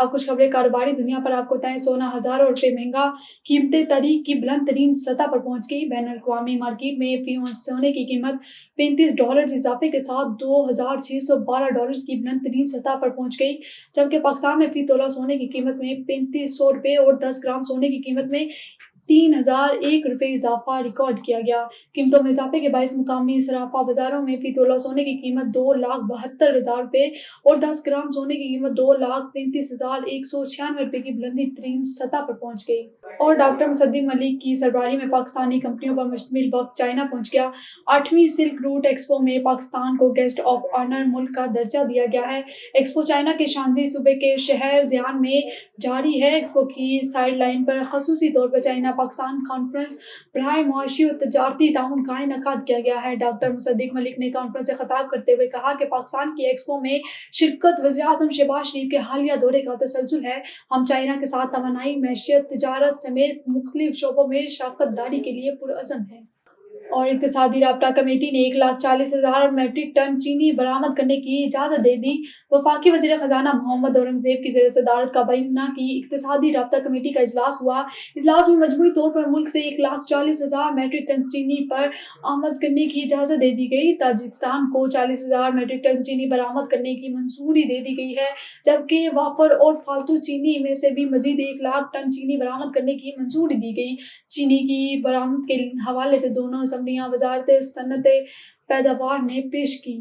अब कुछ खबरें कारोबारी दुनिया पर आपको बताएं। सोना हजारों रुपए महंगा, कीमतें तारीख की बुलंद तरीन सतह पर पहुंच गई। बैन अवी मार्केट में फी औंस सोने की कीमत $35 इजाफे के साथ $2,612 की बुलंद तरीन सतह पर पहुंच गई, जबकि पाकिस्तान में फी तोला सोने की कीमत में $3500 और 10 ग्राम सोने की कीमत में $3001 इजाफा रिकॉर्ड किया गया। कीमतों में इजाफे के बायस मुकामी सराफा बाजारों में फी तोला सोने की कीमत $2,72,000 और 10 ग्राम सोने की कीमत $2,33,196 की बुलंदी तरीन सतह पर पहुंच गई। और डॉक्टर मुसद्दिक मलिक की सरबराही में पाकिस्तानी कंपनियों पर मुश्तमिल वफद चाइना पहुंच गया। 8वीं सिल्क रूट एक्सपो में पाकिस्तान को गेस्ट ऑफ ऑनर मुल्क का दर्जा दिया गया है। एक्सपो चाइना के शांजी सूबे के शहर जियान में जारी है। एक्सपो की साइड लाइन पर खसूसी तौर पर चाइना पाकिस्तान कॉन्फ्रेंस बराए मुआशी और तजारती ताउन का इनेकाद किया गया है। डॉक्टर मुसद्दिक मलिक ने कॉन्फ्रेंस से खिताब करते हुए कहा कि पाकिस्तान की एक्सपो में शिरकत वज़ीर आज़म शहबाज शरीफ के हालिया दौरे का तसलसल है। हम चाइना के साथ तवानाई, मैशियत, तिजारत समेत मुख्तलिफ शोबों में शराकत दारी के लिए पुरअज़म है। और इक़्तिसादी राब्ता कमेटी ने 1,40,000 मेट्रिक टन चीनी बरामद करने की इजाज़त दे दी। वफाकी वज़ीर ख़ज़ाना मोहम्मद औरंगज़ेब की ज़ेर सदारत काबीना की इक़्तिसादी राब्ता कमेटी का इजलास हुआ। इजलास में मजमूई तौर पर मुल्क से 1,40,000 मेट्रिक टन चीनी पर आमद करने की इजाज़त दे दी गई। ताजिकिस्तान को 40,000 मेट्रिक टन चीनी बरामद करने की मंजूरी दे दी गई है, जबकि वाफर और फालतू चीनी में से भी मजीद 1,00,000 टन चीनी बरामद करने की मंजूरी दी गई। चीनी की बरामद के हवाले से दोनों असम्बलियाँ वज़ारत सनअत पैदावार ने पेश की।